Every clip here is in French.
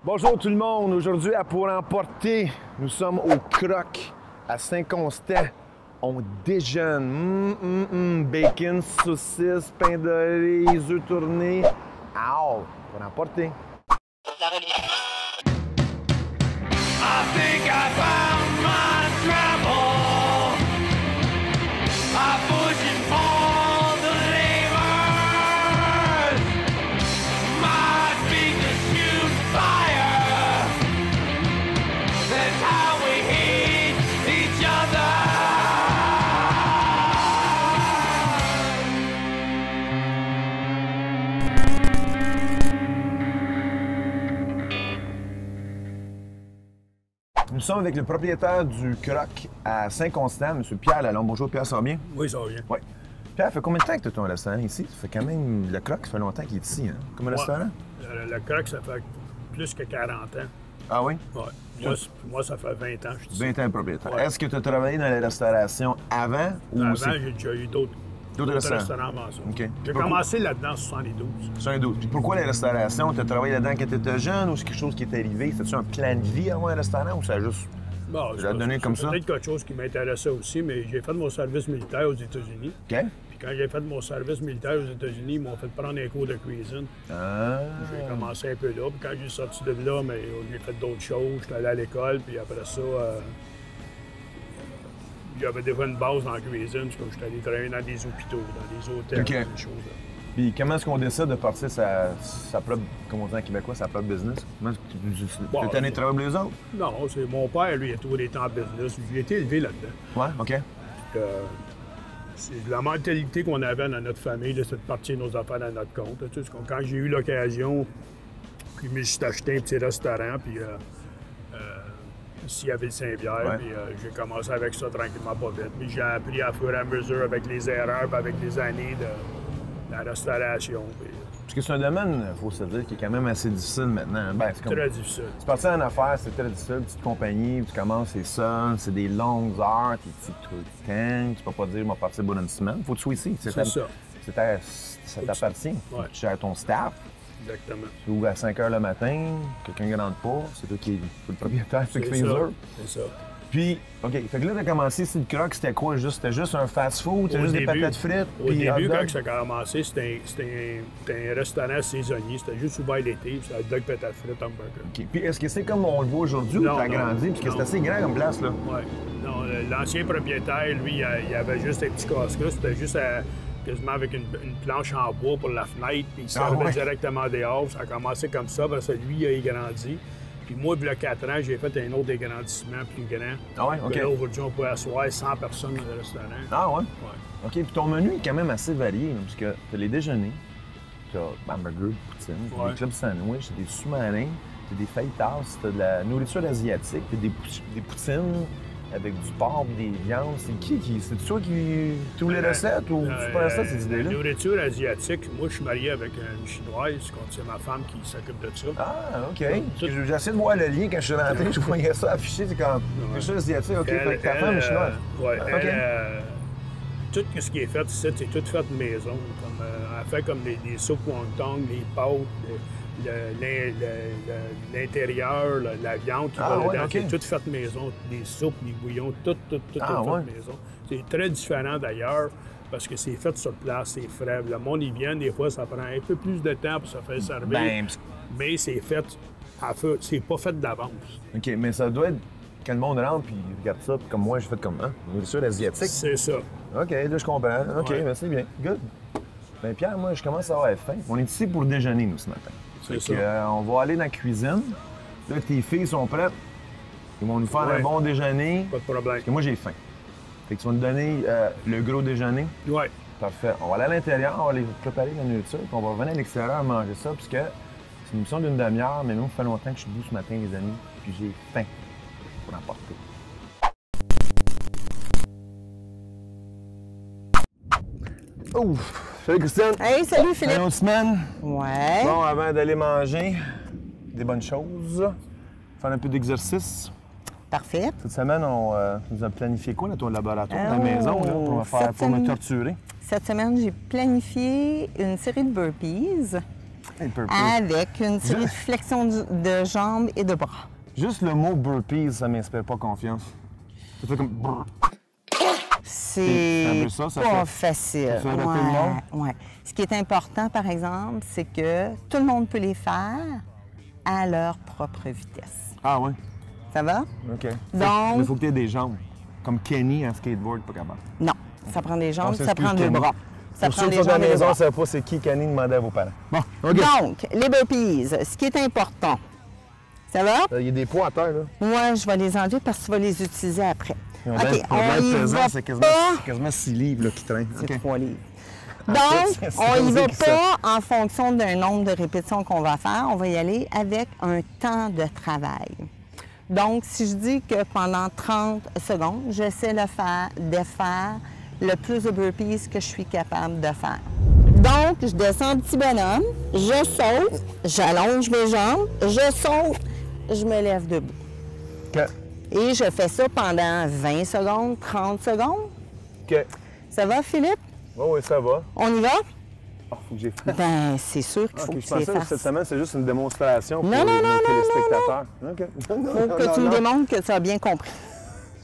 Bonjour tout le monde, aujourd'hui à Pour emporter, nous sommes au Croc à Saint-Constant. On déjeune, bacon, saucisses, pain de riz, œufs tournés. Pour emporter. I think I found my trouble. I'm pushing for the levers. My feet are shooting fire. That's how we hate each other. Nous sommes avec le propriétaire du Croc à Saint-Constant, M. Pierre Lalonde. Bonjour Pierre, ça va bien? Oui, ça va bien. Oui. Pierre, ça fait combien de temps que tu as ton restaurant ici? Ça fait quand même... Le Croc, ça fait longtemps qu'il est ici, hein? Comme un restaurant? Le Croc, ça fait plus que 40 ans. Ah oui? Ouais. Moi, ça fait 20 ans que je suis ici. 20 ans de propriétaire. Ouais. Est-ce que tu as travaillé dans la restauration avant ou Avant, c'est j'ai déjà eu d'autres restaurants avant ça. OK. J'ai commencé là-dedans en 72. C'est un doute. Puis pourquoi la restauration? Tu as travaillé là-dedans quand tu étais jeune ou c'est quelque chose qui est arrivé? C'était-tu un plan de vie avant un restaurant ou ça a juste... Bon, Je vais te donner comme ça. peut-être quelque chose qui m'intéressait aussi, mais j'ai fait mon service militaire aux États-Unis. OK. Puis quand j'ai fait mon service militaire aux États-Unis, ils m'ont fait prendre un cours de cuisine. Ah. J'ai commencé un peu là. Puis quand j'ai sorti de là, mais j'ai fait d'autres choses. J'étais allé à l'école, puis après ça, j'avais déjà une base dans la cuisine, parce que j'étais allé travailler dans des hôpitaux, dans des hôtels, OK. des choses-là. Puis comment est-ce qu'on décide de partir sa propre, comme on dit en québécois, sa propre business? Comment est-ce que tu es allé travailler pour les autres? Non, c'est mon père, lui, il a toujours été en business. J'ai été élevé là-dedans. Ouais, OK. C'est la mentalité qu'on avait dans notre famille, de cette partie de nos affaires dans notre compte. Tu sais, quand j'ai eu l'occasion, puis je me suis acheté un petit restaurant, puis ici à Ville-Saint-Pierre, Ouais. puis j'ai commencé avec ça tranquillement pas vite. Mais j'ai appris à fur et à mesure avec les erreurs, puis avec les années de la restauration. Puis, Parce que c'est un domaine, il faut se dire, qui est quand même assez difficile maintenant. Ben, c'est comme... très difficile. Tu partis en affaires, c'est très difficile, petite compagnie, tu commences, c'est seul, c'est des longues heures, t'es petit tout le temps, tu peux pas dire, je vais partir au bout d'une semaine. Faut que tu sois ici. C'est ça. Ça t'appartient. Faut que tu gères ton staff. Exactement. Tu ouvres à 5 h le matin, quelqu'un ne rentre pas, c'est toi qui es le propriétaire, c'est toi qui fais les heures. C'est ça. Puis, OK, fait que là, t'as commencé ici, le Croc, c'était quoi? C'était juste un fast-food? C'était Au juste des début- patates frites? Au puis hot début, dog? quand ça a commencé, c'était un restaurant saisonnier. C'était juste ouvert l'été, puis c'était hot dog, patates frites, hamburger. OK. Puis est-ce que c'est comme on le voit aujourd'hui ou Non, t'as non, grandi? Parce que c'est non. assez grand comme place, là. Oui. Non, l'ancien propriétaire, lui, il avait juste un petit casse-croûte. C'était juste quasiment avec une planche en bois pour la fenêtre, puis il servait ouais? directement dehors. Ça a commencé comme ça, parce que lui, il a grandi. Puis moi, il y a 4 ans, j'ai fait un autre agrandissement plus grand. Ah ouais? OK. Puis là, aujourd'hui, on peut asseoir 100 personnes dans le restaurant. Ah ouais? Ouais. OK. Puis ton menu est quand même assez varié, là, parce que t'as les déjeuners, t'as hamburger, poutine, t'as Ouais. des clubs sandwich, t'as des sous-marins, t'as des fajitas, t'as de la nourriture asiatique, t'as des poutines avec du porc, des viandes. C'est c'est toi qui... Tous les recettes ou tu prends ça, ces idées-là? La nourriture asiatique, moi, je suis marié avec une Chinoise, c'est ma femme qui s'occupe de ça. Ah, OK. Parce que j'ai essayé de voir le lien quand je suis rentré, je voyais ça affiché, c'est comme quelque chose asiatique. OK, fait que ta femme est chinoise. Oui, OK. Tout ce qui est fait ici, c'est tout fait maison. Comme, elle fait comme des soupes wonton, les pâtes, l'intérieur, la viande qui va ouais, dedans, OK. c'est tout fait maison. Des soupes, des bouillons, tout Ah, fait ouais. maison. C'est très différent d'ailleurs parce que c'est fait sur place, c'est frais. Le monde, ils viennent, des fois, ça prend un peu plus de temps pour se faire servir. Ben, Mais c'est fait à feu, c'est pas fait d'avance. OK, mais ça doit être quand le monde rentre puis regarde ça, puis comme moi, j'ai fait comme nourriture asiatique. C'est ça. OK, là, je comprends. OK, Ouais. ben c'est bien. Good. Ben Pierre, moi, je commence à avoir faim. On est ici pour déjeuner, nous, ce matin. C'est Fait ça. que, on va aller dans la cuisine. Là, tes filles sont prêtes. Ils vont nous faire un Ouais. bon déjeuner. Pas de problème. Parce que moi, j'ai faim. Fait que tu vas nous donner le gros déjeuner. Oui. Parfait. On va aller à l'intérieur, on va aller préparer la nourriture, puis on va revenir à l'extérieur manger ça, puisque c'est une émission d'une demi-heure, mais nous, ça fait longtemps que je suis debout ce matin, les amis, puis j'ai faim pour emporter. Ouf! Salut Christine! Hey, salut Philippe! Une autre semaine. Ouais. Bon, avant d'aller manger, des bonnes choses, faire un peu d'exercice. Parfait. Cette semaine, tu nous as planifié quoi dans ton laboratoire, dans la maison, là, pour me torturer? Cette semaine, j'ai planifié une série de burpees. Un burpee. avec une série de flexions de jambes et de bras. Juste le mot burpees, ça m'inspire pas confiance. Ça fait comme... brrr. C'est un peu ça pas fait- facile. ça fait arrêter le monde? Ouais. Ce qui est important, par exemple, c'est que tout le monde peut les faire à leur propre vitesse. Ah ouais? Ça va? OK. Donc- Il faut que tu aies des jambes. Comme Kenny en skateboard, pas capable. Non. Ça prend des jambes, On ça s'excuse, prend des Kenny. bras. Ça Pour prend ceux des qui sont à jambes la et des maison, bras. ne savent pas c'est qui Kenny, demandez à vos parents. Bon, OK. Donc, les burpees, ce qui est important, ça va? Il y a des poids à terre, là. Moi, je vais les enlever parce que tu vas les utiliser après. Ils ont OK, l'air- on ils ont l'air y pesants, va c'est pas. quasiment 6 livres là, qui traînent. C'est OK. 3 livres. fait, Donc, c'est on y va écrit ça. pas en fonction d'un nombre de répétitions qu'on va faire. On va y aller avec un temps de travail. Donc, si je dis que pendant 30 secondes, j'essaie de faire le plus de burpees que je suis capable de faire. Donc, je descends un petit bonhomme, je saute, j'allonge mes jambes, je saute, je me lève debout. OK. Et je fais ça pendant 20 secondes, 30 secondes. OK. Ça va, Philippe? Oui, ça va. On y va? Oh, faut que j'ai fait. Ben, c'est sûr qu'il faut OK, que je tu les pensais que fasses. cette semaine, c'est juste une démonstration pour Non, non, nos non, non, téléspectateurs. OK. Faut que tu me démontres que tu as bien compris.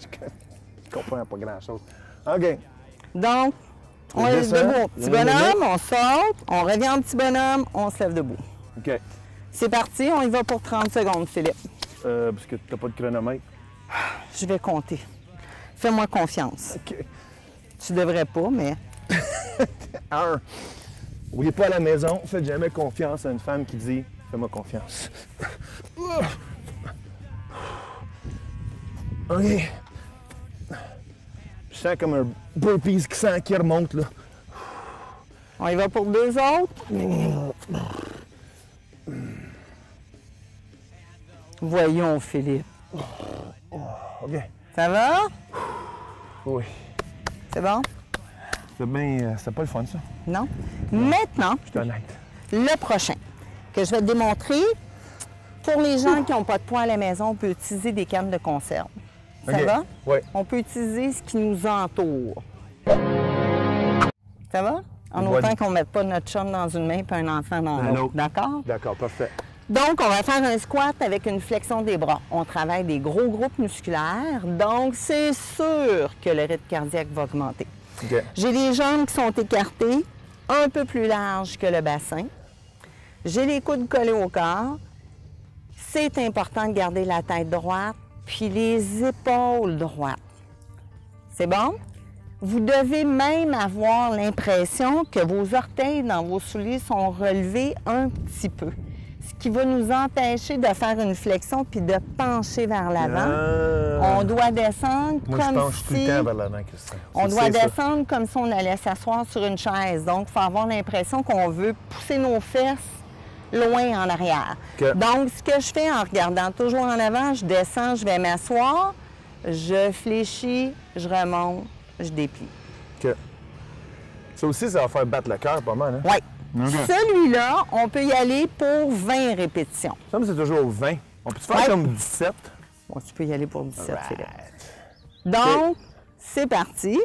Je comprends pas grand-chose. OK. Donc, on Je est descends, debout. il y Petit a une bonhomme, on saute, on revient en petit bonhomme, on se lève debout. OK. C'est parti, on y va pour 30 secondes, Philippe. Parce que t'as pas de chronomètre. Je vais compter. Fais-moi confiance. OK. Tu devrais pas, mais 1. N'oubliez pas à la maison, faites jamais confiance à une femme qui dit « Fais-moi confiance ». OK. Je sens comme un burpees qui remonte, là. on y va pour 2 autres. Voyons, Philippe. OK. Ça va? Oui. C'est bon? C'est bien... c'est pas le fun, ça. Non? Maintenant, Je suis honnête. le prochain que je vais te démontrer, pour les gens qui n'ont pas de poids à la maison, on peut utiliser des cannes de conserve. Ça OK. va? Oui. On peut utiliser ce qui nous entoure. Ça va? En Ouais. autant qu'on ne mette pas notre chum dans une main et un enfant dans Dans l'autre. l'autre. D'accord? D'accord, parfait. Donc, on va faire un squat avec une flexion des bras. On travaille des gros groupes musculaires, donc c'est sûr que le rythme cardiaque va augmenter. OK. J'ai les jambes qui sont écartées, un peu plus larges que le bassin. J'ai les coudes collés au corps. C'est important de garder la tête droite, puis les épaules droites. C'est bon? Vous devez même avoir l'impression que vos orteils dans vos souliers sont relevés un petit peu. Ce qui va nous empêcher de faire une flexion puis de pencher vers l'avant. On doit descendre Moi, je comme penche tout si... le temps vers l'avant, Christian. On Tu doit sais ça. descendre comme si on allait s'asseoir sur une chaise. Donc, il faut avoir l'impression qu'on veut pousser nos fesses loin en arrière. OK. Donc, ce que je fais en regardant toujours en avant, je descends, je vais m'asseoir, je fléchis, je remonte, je déplie. OK. Ça aussi, ça va faire battre le cœur pas mal, hein? Oui. OK. Celui-là, on peut y aller pour 20 répétitions. Ça, c'est toujours 20. On peut faire Ouais. comme 17? Bon, tu peux y aller pour 17, Right. Philippe. Donc, c'est parti.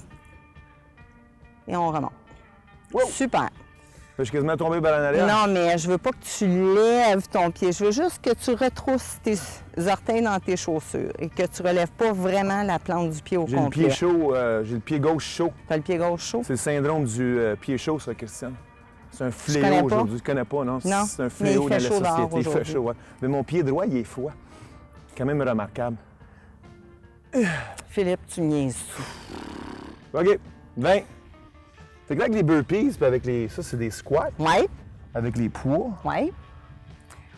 Et on remonte. Super. Je suis quasiment tombé par en arrière. Non, mais je veux pas que tu lèves ton pied. Je veux juste que tu retrousses tes orteils dans tes chaussures et que tu relèves pas vraiment la plante du pied au J'ai le complet. pied chaud, j'ai le pied gauche chaud. T'as le pied gauche chaud? C'est le syndrome du pied chaud, ça, Christian. C'est un connais fléau pas? aujourd'hui. Tu connais pas, non? Non, C'est un mais fléau il dans fait la chaud dehors société. Il fait aujourd'hui. chaud, ouais. Mais mon pied droit, il est froid. Quand même remarquable. Philippe, tu niaises. OK, 20. Fait que là, avec les burpees, puis avec les... Ça, c'est des squats. Oui, Avec les poids. oui.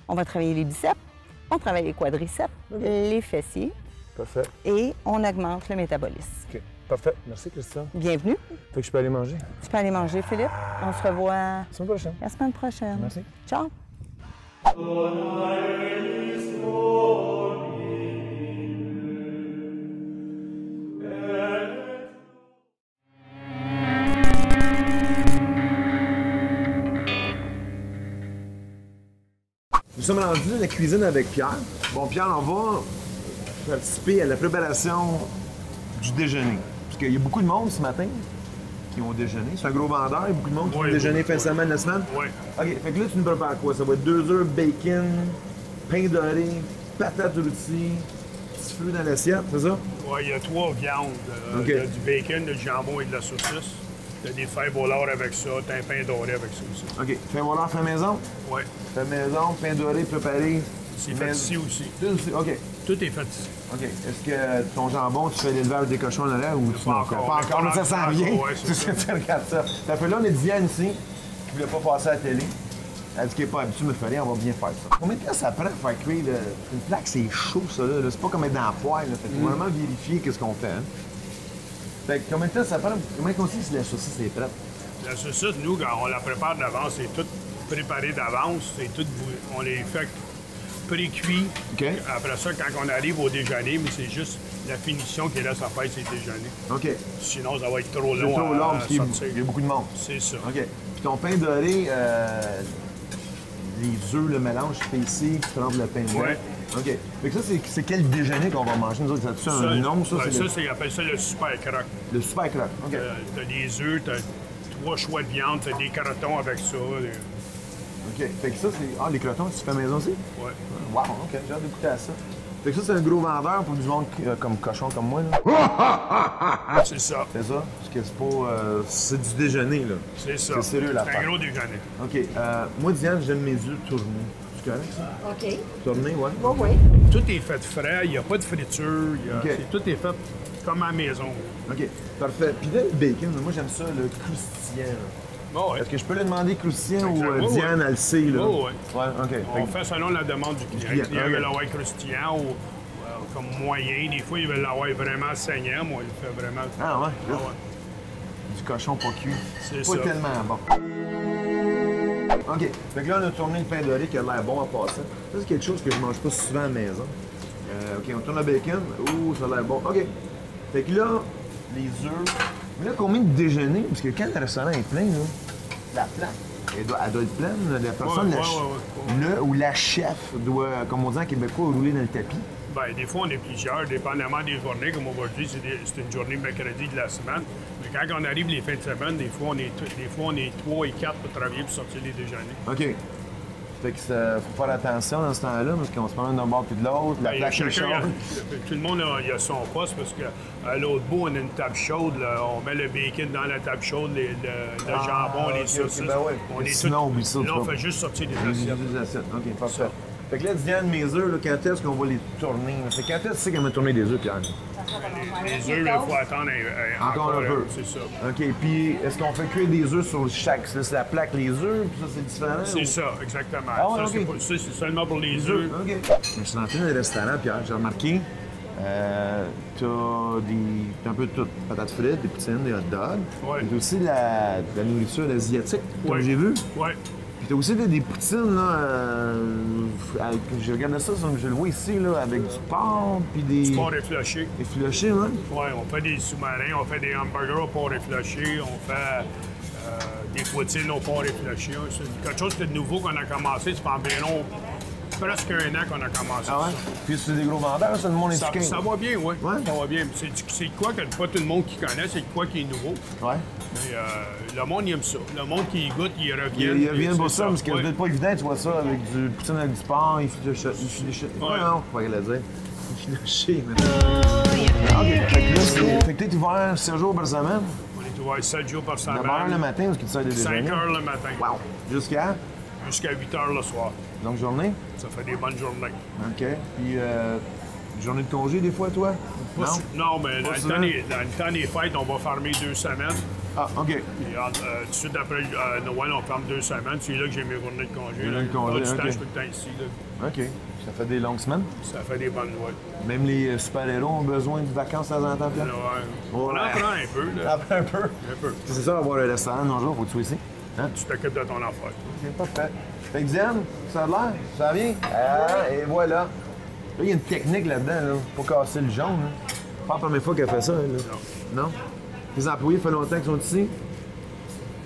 On va travailler les biceps, on travaille les quadriceps, les fessiers Parfait. et on augmente le métabolisme. OK. Parfait. Merci, Christian. Bienvenue. Fait que je peux aller manger. Tu peux aller manger, Philippe. On se revoit La semaine prochaine. la semaine prochaine. Merci. Ciao. Nous sommes rendus à la cuisine avec Pierre. Bon, Pierre, on va participer à la préparation du déjeuner. Parce qu'il y a beaucoup de monde ce matin qui vont déjeuner. C'est un gros vendeur, il y a beaucoup de monde qui Ouais, va déjeuner fin de ouais. semaine, la semaine? Oui. OK, fait que là, tu nous prépares quoi? Ça va être 2 œufs, bacon, pain doré, patates rôties, petit feu dans l'assiette, c'est ça? Ouais, il y a 3 viandes. OK. Il y a du bacon, du jambon et de la saucisse. Il y a des fèves au lard avec ça, t'as un pain doré avec ça aussi. OK, fait voilà, fait maison. Oui. Fait maison, pain doré préparé. C'est fait ici aussi. Tout aussi, OK. Tout est fait ici. OK. Est-ce que ton jambon, tu fais l'élevage des cochons en arrière ou tu Pas encore. Pas encore, mais ça s'en Pas vient. encore, ouais, c'est C'est ce que tu regardes ça. Ça fait là, on est Diane ici, qui voulait pas passer à la télé. Elle dit qu'elle n'est pas habituée, mais fallait, on va bien faire ça. Combien de temps ça prend pour faire cuire une plaque? C'est chaud, ça, là. C'est pas comme être dans la poêle, là. Fait qu'il faut vraiment vérifier qu'est-ce qu'on fait, hein. Fait que combien de temps ça prend? Combien qu'on sait si la saucisse est prête? La saucisse, nous, quand on la prépare d'avance, c'est tout préparé d'avance. C'est tout, on les fait pré-cuits. OK. Après ça, quand on arrive au déjeuner, mais c'est juste la finition qui reste à faire, c'est le déjeuner. OK. Sinon, ça va être trop C'est long trop long à parce qu'il y a- sortir. il y a beaucoup de monde. C'est ça. OK. Puis ton pain doré, les œufs, le mélange, tu fais ici, tu trempes le pain blanc. Ouais. OK. Fait que ça, c'est quel déjeuner qu'on va manger? Nous autres, ça a un nom, ça? ouais, c'est ça, le, c'est, ils appellent ça le super croc. le super croc. OK. T'as des œufs, t'as 3 choix de viande, t'as des carotons avec ça. OK. Fait que ça, c'est... Ah, les crotons, tu fais maison aussi? Ouais. Wow, OK. J'ai hâte d'écouter à ça. Fait que ça, c'est un gros vendeur pour du monde comme cochon comme moi, là. C'est ça. C'est ça? Parce que c'est pas... c'est du déjeuner, là. C'est ça. C'est sérieux, C'est l'affaire. un gros déjeuner. OK. Moi, Diane, j'aime mes œufs tournés. C'est correct, ça? OK. Tournés, ouais. Oui, oui. Tout est fait frais, il n'y a pas de friture, OK. tout est fait comme à la maison. OK. Parfait. Puis là, le bacon, moi, j'aime ça, le croustillant, là. Bon, ouais. Est-ce que je peux lui demander croustillant ou Exact. Oui, Diane, elle le sait, là? Oui, oui. Ouais, OK. Fait On que- fait selon la demande du client. client, Le client ok. veut l'avoir croustillant ou comme moyen. Des fois, il veut l'avoir vraiment saignant. Moi, il fait vraiment... Ah, ouais? Ah ouais. Du cochon pas cuit. C'est Pas ça. tellement bon. OK. Fait que là, on a tourné le pain doré qui a l'air bon en passant. Ça, c'est quelque chose que je mange pas souvent à la maison. OK, on tourne le bacon. Ouh, ça a l'air bon. OK. Fait que là, les œufs. Mais là, combien de déjeuner? Parce que quand le restaurant est plein, là, la plaque, elle doit être pleine. La personne, Ouais, la ouais. le ou la chef doit, comme on dit en québécois, rouler dans le tapis. Ben, des fois, on est plusieurs, dépendamment des journées. Comme aujourd'hui, c'est une journée mercredi de la semaine. Mais quand on arrive les fins de semaine, des fois, on est 3 et 4 pour travailler pour sortir les déjeuners. OK. Fait que ça, faut faire attention dans ce temps-là, parce qu'on se promène d'un bord puis de l'autre, la Ben, plaque est chacun, chaude. tout le monde il a son poste parce qu'à l'autre bout, on a une table chaude. Là. On met le bacon dans la table chaude, le jambon, les ok, saucisses. ok, ben ouais. On est Sinon, tout- oublie ça, tu Là, on vas- fait juste sortir des Les assiettes. assiettes. OK, parfait. Fait que là, Diane, mes œufs, là, quand est-ce qu'on va les tourner? là? C'est quand est-ce que tu sais qu'elle m'a tourné des œufs, Pierre? Les œufs, il faut attendre Encore un peu. C'est ça. OK, puis est-ce qu'on fait cuire des œufs sur chaque... Ça, c'est la plaque, les œufs, puis ça, c'est différent? C'est ou- ça, exactement. Ah ouais, ça, ok. c'est c'est seulement pour les œufs. OK. Je suis rentré dans le restaurant, Pierre, j'ai remarqué, t'as un peu de tout. Patates frites, des poutines, des hot dogs. Ouais. T'as aussi de la nourriture asiatique, comme Ouais. j'ai vu. Ouais. Puis t'as aussi des poutines, là, je regardais ça, je le vois ici, là, avec du porc, puis des... Porc effiloché. Effiloché, hein? Ouais, on fait des sous-marins, on fait des hamburgers au porc effiloché, on fait des poutines au porc effiloché. C'est quelque chose de nouveau qu'on a commencé, ça fait environ presque 1 an qu'on a commencé. Ah ouais? ça. Puis c'est des gros vendeurs, ça, le monde est Ça, chicken. ça va bien, oui. Ouais? Ça va bien. C'est quoi que pas tout le monde qui connaît, c'est quoi qui est nouveau. Ouais. Mais, le monde, il aime ça. Le monde qui y goûte, il revient. Il revient pour ça, parce que ouais. c'est pas évident, tu vois ça, avec du poutine avec du porc, effiloché. Ouais. Non, faut pas le dire. Effiloché, mais... OK, fait que là, fait que t'es ouvert 7 jours par semaine. On est ouvert 7 jours par semaine. D'abord le matin, parce que tu sors des 5 déjeuners. heures le matin. Wow. Jusqu'à? Jusqu'à 8 heures le soir. Donc, journée? Ça fait des bonnes journées. OK. Puis, journée de congé, des fois, toi? Pas Non? su- Non, mais dans souvent? le temps des fêtes, on va fermer 2 semaines. Ah, OK. Puis tout de suite après Noël, on ferme 2 semaines. C'est là que j'ai mes journées de congé. Journées de congé, Pas du ok. temps, je suis tout le temps ici. Là. OK. Ça fait des longues semaines. Ça fait des bonnes Noëls. Même les super-héros ont besoin de vacances de temps en temps, Pierre? On en Ouais. prend un peu. Là. Après un peu. Un peu. C'est ça, avoir un restaurant un jour, faut que tu sois ici. Hein? Tu t'occupes de ton affaire. OK, parfait. Fait que Diane, ça a l'air, ça vient. Ah, et voilà. Là, il y a une technique là-dedans, là. Pas casser le jaune, là. C'est pas la première fois qu'elle fait ça, elle, là. Non? Les employés, ça fait longtemps qu'ils sont ici?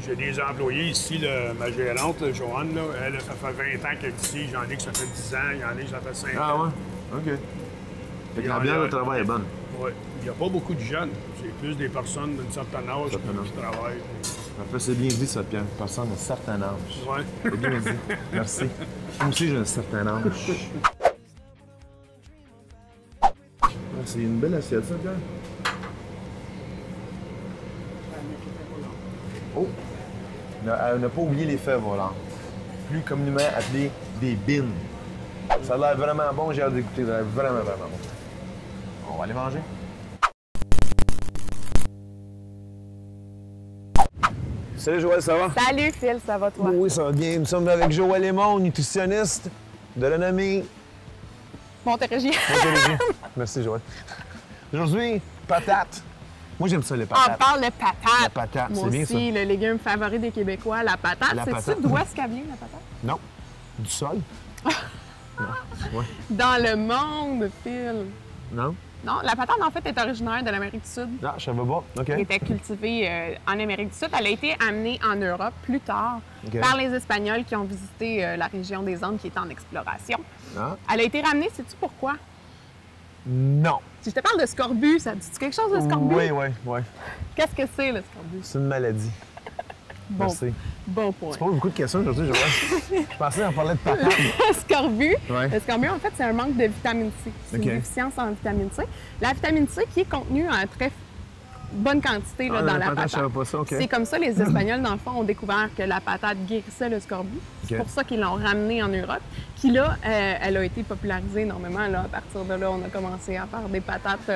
J'ai des employés ici, là, ma gérante, là, Joanne, là, elle, ça fait 20 ans qu'elle est ici. J'en ai que ça fait 10 ans, il y en a que ça fait 5 Ah ans. ouais? OK. Fait que l'ambiance de travail est bonne. Oui. Il n'y a pas beaucoup de jeunes. C'est plus des personnes d'un certain âge qui travaillent. En fait, c'est bien dit, ça, Pierre. Une personne d'un certain âge. Oui. C'est bien dit. Merci. Moi aussi, j'ai un certain âge. C'est une belle assiette, ça, Pierre. Oh! On n'a pas oublié les fèves volants. Plus communément appelés des bines. Ça a l'air vraiment bon, j'ai hâte d'écouter. Ça a l'air vraiment, vraiment bon. On va aller manger. Salut Joël, ça va? Salut Phil, ça va toi? Oui, ça va bien. Nous sommes avec Joël Aymon, nutritionniste de renommée Montérégie. Montérégie. Merci Joël. Aujourd'hui, patates. Moi, j'aime ça, les On patates. parle de patate. La patate, Moi c'est bien aussi, le légume favori des Québécois, la patate. La patate. Sais-tu d'où est-ce qu'elle vient, la patate? Non. Du sol? Dans le monde, Phil. Non? Non, la patate, en fait, est originaire de l'Amérique du Sud. Non, je savais pas. OK. Elle était cultivée en Amérique du Sud. Elle a été amenée en Europe plus tard OK. par les Espagnols qui ont visité la région des Andes qui était en exploration. Ah. Elle a été ramenée, sais-tu pourquoi? Non. Si je te parle de scorbut, ça te dit quelque chose, le scorbut? Oui. Qu'est-ce que c'est, le scorbut? C'est une maladie. Bon, Merci. bon point. Tu poses beaucoup de questions aujourd'hui, Joël. Je pensais en parler de patates. Le scorbut, Ouais. le scorbut, en fait, c'est un manque de vitamine C. C'est OK. une déficience en vitamine C. La vitamine C qui est contenue en très bonne quantité là, dans la patate. Je savais pas ça, OK. C'est comme ça, les Espagnols, dans le fond, ont découvert que la patate guérissait le scorbut. C'est OK. pour ça qu'ils l'ont ramenée en Europe. Puis là, elle a été popularisée énormément. Là. À partir de là, on a commencé à faire des patates,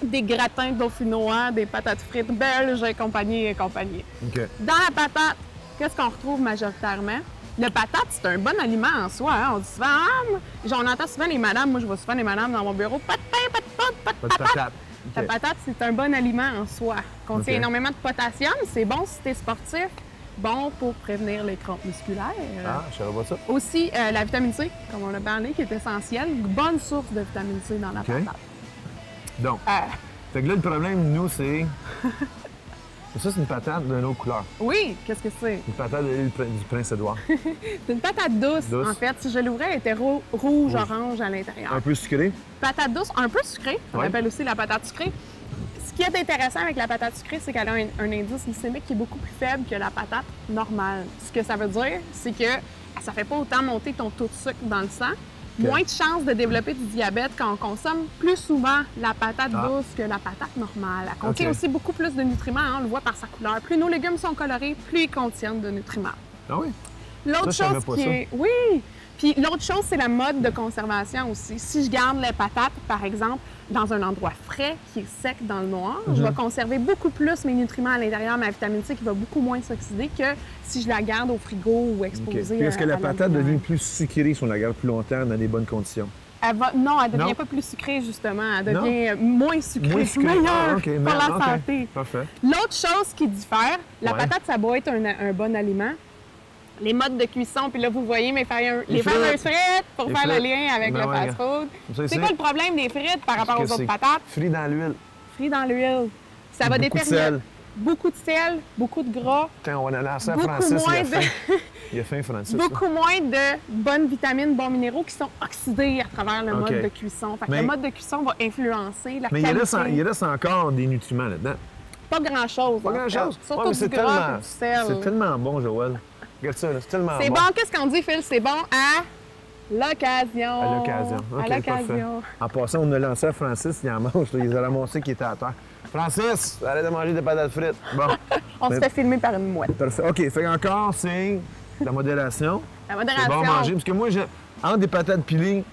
des gratins dauphinois, des patates frites belges et compagnie et compagnie. OK. Dans la patate, qu'est-ce qu'on retrouve majoritairement? Le patate, c'est un bon aliment en soi. Hein? On dit souvent, on entend souvent les madames, moi je vois souvent les madames dans mon bureau, pas de pain, pas de pote, pas de Pas de patate. patates. La OK. patate, c'est un bon aliment en soi. Contient OK. énormément de potassium. C'est bon si tu es sportif. Bon pour prévenir les crampes musculaires. Ah, je savais pas ça. Aussi, la vitamine C, comme on a parlé, qui est essentielle. Une bonne source de vitamine C dans la OK. patate. Donc, Euh, fait que là, le problème, nous, c'est... Ça, c'est une patate d'une autre couleur. oui, qu'est-ce que c'est? Une patate de l'île du Prince-Édouard. C'est une patate douce, Douce. en fait. Si je l'ouvrais, elle était rouge-orange à l'intérieur. Un peu sucré. Patate douce, un peu sucrée. On Ouais. appelle aussi la patate sucrée. Ce qui est intéressant avec la patate sucrée, c'est qu'elle a un indice glycémique qui est beaucoup plus faible que la patate normale. Ce que ça veut dire, c'est que ça fait pas autant monter ton taux de sucre dans le sang. Moins de chances de développer du diabète quand on consomme plus souvent la patate douce que la patate normale. Elle contient OK. aussi beaucoup plus de nutriments, hein, on le voit par sa couleur. Plus nos légumes sont colorés, plus ils contiennent de nutriments. Ah oui? L'autre Ça, je savais chose pas qui ça. est... Oui! Puis l'autre chose, c'est la mode de conservation aussi. Si je garde les patates, par exemple, dans un endroit frais, qui est sec dans le noir, je Mhm. vais conserver beaucoup plus mes nutriments à l'intérieur, ma vitamine C qui va beaucoup moins s'oxyder que si je la garde au frigo ou OK. exposée Puis est-ce que la à patate lumière. devient plus sucrée si on la garde plus longtemps dans des bonnes conditions? Non, elle devient Non. pas plus sucrée, justement. Elle devient moins sucrée. Moins sucrée. Meilleure Ah, OK, pour mais- la OK. santé. Parfait. L'autre chose qui diffère, la Ouais. patate, ça doit être un bon aliment. Les modes de cuisson, puis là, vous voyez les Les fameuses frites pour Les faire le frites. lien avec Ben le ouais, fast-food. Ça, C'est c'est- quoi le problème des frites par rapport Que aux autres c'est patates? Frit dans l'huile. Frites dans l'huile. Ça va Beaucoup de déterminer sel. beaucoup de sel, beaucoup de gras, Tiens, on va lancer à Beaucoup Francis, moins il a de- faim. Il a faim, Francis. là. beaucoup moins de bonnes vitamines, bons minéraux qui sont oxydés à travers le OK. mode de cuisson. Fait que Mais- le mode de cuisson va influencer la Mais qualité. il reste encore des nutriments là-dedans. Pas grand-chose. Pas en fait. grand-chose. Surtout Ouais, mais du c'est gras tellement, et du sel. c'est tellement bon, Joël. Regarde ça, là, c'est tellement C'est bon. bon, qu'est-ce qu'on dit, Phil? C'est bon à l'occasion. À l'occasion. À OK, l'occasion. parfait. En passant, on a lancé à Francis, il en mange. Là, il a ramassé qui était à terre. Francis, arrête de manger des patates frites. Bon, On se Mais- fait filmer par une mouette. parfait. OK, fait encore, c'est la modération. La C'est modération. bon à manger. Parce que moi, entre des patates pilées,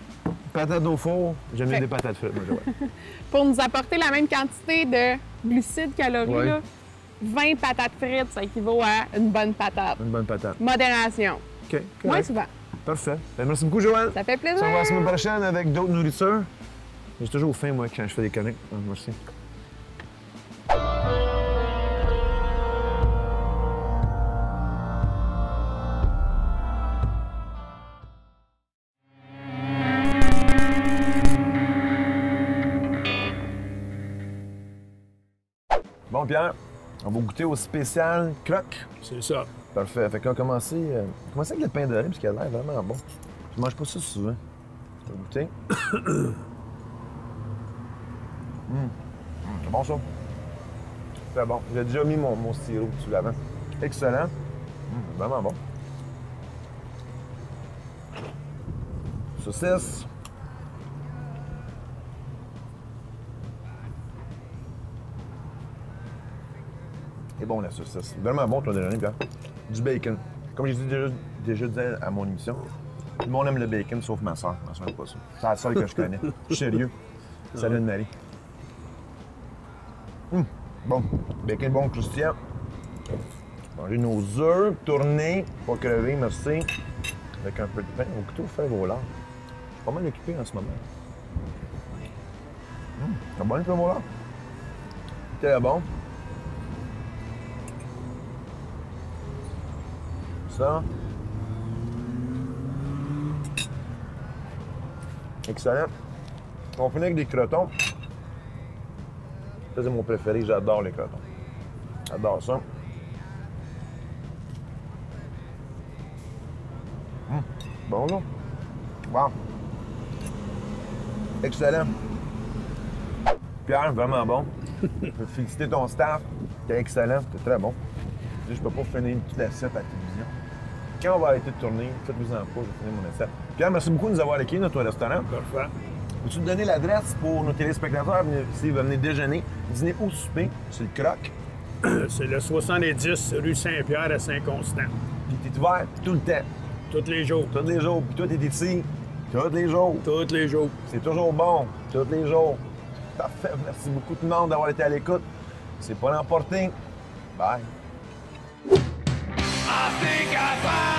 patates au four, j'aime mieux Fait- des patates frites, moi, Joël. Pour nous apporter la même quantité de glucides, calories, Ouais. là, 20 patates frites, ça équivaut à une bonne patate. Une bonne patate. Modération. OK, Moins correct. souvent. Parfait. Ben, merci beaucoup, Joël. Ça fait plaisir. Ça va la semaine prochaine avec d'autres nourritures. J'ai toujours faim, moi, quand je fais des conneries. Ah, merci. Bon, Pierre, on va goûter au spécial croque. C'est ça. Parfait. Fait qu'on va commencer avec le pain de riz, parce qu'il a l'air vraiment bon. Je mange pas ça souvent. Je vais goûter. C'est bon, ça. C'est bon. J'ai déjà mis mon sirop dessus avant. Excellent. Vraiment bon. Saucisse. C'est bon, la saucisse. Vraiment bon, ton déjeuner, Pierre. Du bacon. Comme j'ai dit déjà dit à mon émission, tout le monde aime le bacon, sauf ma soeur. Ma soeur n'aime pas ça. C'est la seule que je connais. Je suis sérieux. Salut Marie. Bon. Bacon bon croustillant. Manger nos œufs, tourner, pas crever, merci. Avec un peu de pain au couteau, faire vos lards. Je suis pas mal occupé en ce moment. C'est bon, le pain au lard? Très bon. Ça. Excellent. On finit avec des crotons. Ça, c'est mon préféré. J'adore les crotons. J'adore ça. Bon, là. Wow. Excellent. Pierre, vraiment bon. Je veux te féliciter ton staff. T'es excellent. T'es très bon. Je peux pas finir toute l'assiette à la télévision. Quand on va arrêter de tourner, faites-vous en pas, je vais finir mon assiette. Pierre, merci beaucoup de nous avoir accueillis dans ton restaurant. Parfait. Peux-tu te donner l'adresse pour nos téléspectateurs s'ils veulent venir déjeuner, dîner ou souper sur le Croc? C'est le 70 rue Saint-Pierre à Saint-Constant. Puis t'es ouvert tout le temps. Tous les jours. Tous les jours. Puis toi, t'es ici. Tous les jours. Tous les jours. C'est toujours bon. Tous les jours. Parfait. Merci beaucoup tout le monde d'avoir été à l'écoute. C'est pas l'emporter. Bye. I think I found